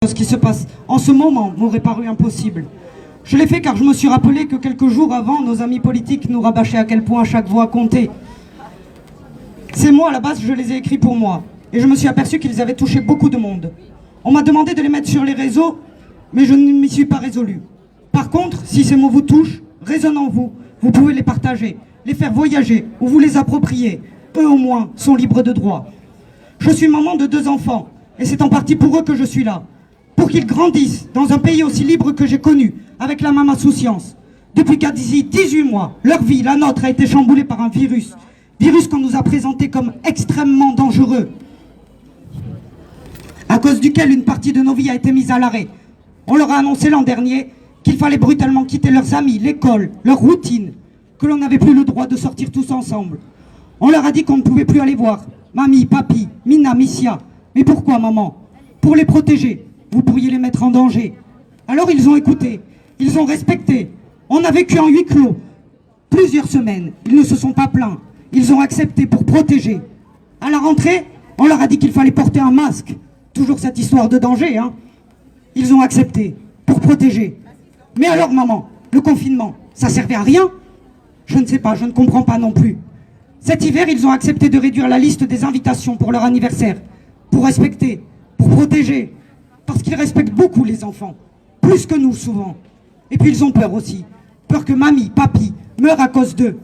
Ce qui se passe en ce moment m'aurait paru impossible. Je l'ai fait car je me suis rappelé que quelques jours avant, nos amis politiques nous rabâchaient à quel point chaque voix comptait. Ces mots, à la base, je les ai écrits pour moi. Et je me suis aperçu qu'ils avaient touché beaucoup de monde. On m'a demandé de les mettre sur les réseaux, mais je ne m'y suis pas résolu. Par contre, si ces mots vous touchent, résonnent en vous, vous pouvez les partager, les faire voyager ou vous les approprier. Eux, au moins, sont libres de droit. Je suis maman de 2 enfants, et c'est en partie pour eux que je suis là. Pour qu'ils grandissent dans un pays aussi libre que j'ai connu, avec la même insouciance. Depuis qu'à 18 mois, leur vie, la nôtre, a été chamboulée par un virus. Virus qu'on nous a présenté comme extrêmement dangereux. À cause duquel une partie de nos vies a été mise à l'arrêt. On leur a annoncé l'an dernier qu'il fallait brutalement quitter leurs amis, l'école, leur routine, que l'on n'avait plus le droit de sortir tous ensemble. On leur a dit qu'on ne pouvait plus aller voir mamie, papi, Mina, Missia. Mais pourquoi, maman? Pour les protéger. Vous pourriez les mettre en danger. Alors ils ont écouté, ils ont respecté. On a vécu en huis clos plusieurs semaines. Ils ne se sont pas plaints. Ils ont accepté pour protéger. À la rentrée, on leur a dit qu'il fallait porter un masque. Toujours cette histoire de danger, hein. Ils ont accepté pour protéger. Mais alors, maman, le confinement, ça servait à rien? Je ne sais pas, je ne comprends pas non plus. Cet hiver, ils ont accepté de réduire la liste des invitations pour leur anniversaire. Pour respecter, pour protéger. Parce qu'ils respectent beaucoup les enfants. Plus que nous, souvent. Et puis ils ont peur aussi. Peur que mamie, papi meurent à cause d'eux.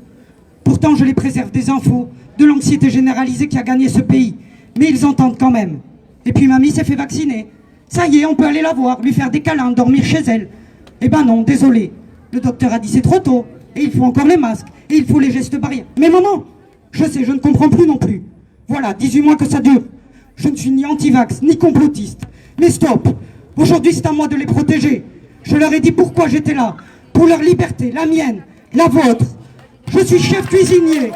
Pourtant, je les préserve des infos, de l'anxiété généralisée qui a gagné ce pays. Mais ils entendent quand même. Et puis mamie s'est fait vacciner. Ça y est, on peut aller la voir, lui faire des câlins, dormir chez elle. Eh ben non, désolé. Le docteur a dit c'est trop tôt. Et il faut encore les masques. Et il faut les gestes barrières. Mais maman, je sais, je ne comprends plus non plus. Voilà, 18 mois que ça dure. Je ne suis ni anti-vax, ni complotiste. Mais stop. Aujourd'hui, c'est à moi de les protéger. Je leur ai dit pourquoi j'étais là. Pour leur liberté, la mienne, la vôtre. Je suis chef cuisinier.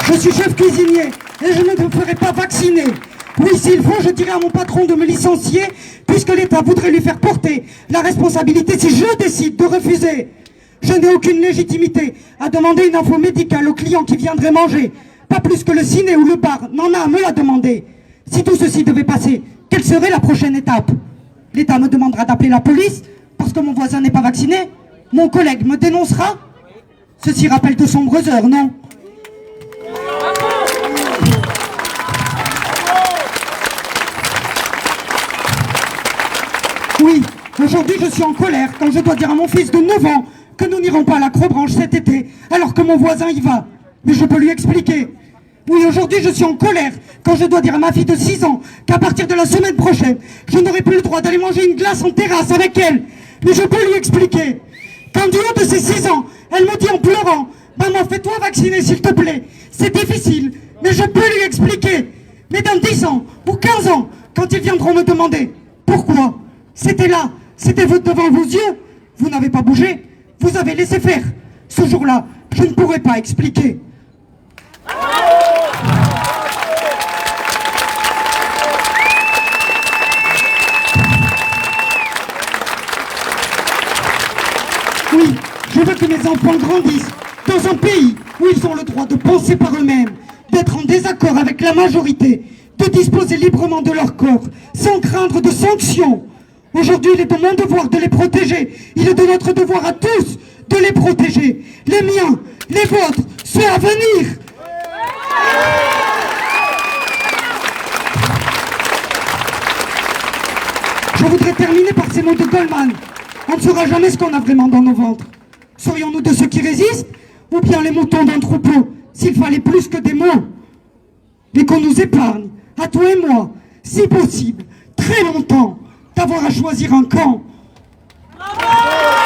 Je suis chef cuisinier et je ne me ferai pas vacciner. Oui, s'il faut, je dirai à mon patron de me licencier puisque l'État voudrait lui faire porter la responsabilité si je décide de refuser. Je n'ai aucune légitimité à demander une info médicale au client qui viendrait manger. Pas plus que le ciné ou le bar n'en a à me la demander. Si tout ceci devait passer, quelle serait la prochaine étape? L'État me demandera d'appeler la police parce que mon voisin n'est pas vacciné? Mon collègue me dénoncera? Ceci rappelle de sombres heures, non? Oui, aujourd'hui je suis en colère quand je dois dire à mon fils de 9 ans que nous n'irons pas à l'Acrobranche cet été alors que mon voisin y va. Mais je peux lui expliquer. Oui, aujourd'hui je suis en colère quand je dois dire à ma fille de 6 ans qu'à partir de la semaine prochaine, je n'aurai plus le droit d'aller manger une glace en terrasse avec elle. Mais je peux lui expliquer. Quand du haut de ses 6 ans, elle me dit en pleurant « Maman, fais-toi vacciner s'il te plaît ». C'est difficile, mais je peux lui expliquer. Mais dans 10 ans ou 15 ans, quand ils viendront me demander « Pourquoi ?» C'était là, c'était devant vos yeux. Vous n'avez pas bougé, vous avez laissé faire. Ce jour-là, je ne pourrai pas expliquer. Oui, je veux que mes enfants grandissent dans un pays où ils ont le droit de penser par eux-mêmes, d'être en désaccord avec la majorité, de disposer librement de leur corps, sans craindre de sanctions. Aujourd'hui, il est de mon devoir de les protéger. Il est de notre devoir à tous de les protéger. Les miens, les vôtres, ceux à venir. Je voudrais terminer par ces mots de Goldman. On ne saura jamais ce qu'on a vraiment dans nos ventres. Serions-nous de ceux qui résistent ou bien les moutons d'un troupeau, s'il fallait plus que des mots? Mais qu'on nous épargne, à toi et moi, si possible, très longtemps, d'avoir à choisir un camp. Bravo!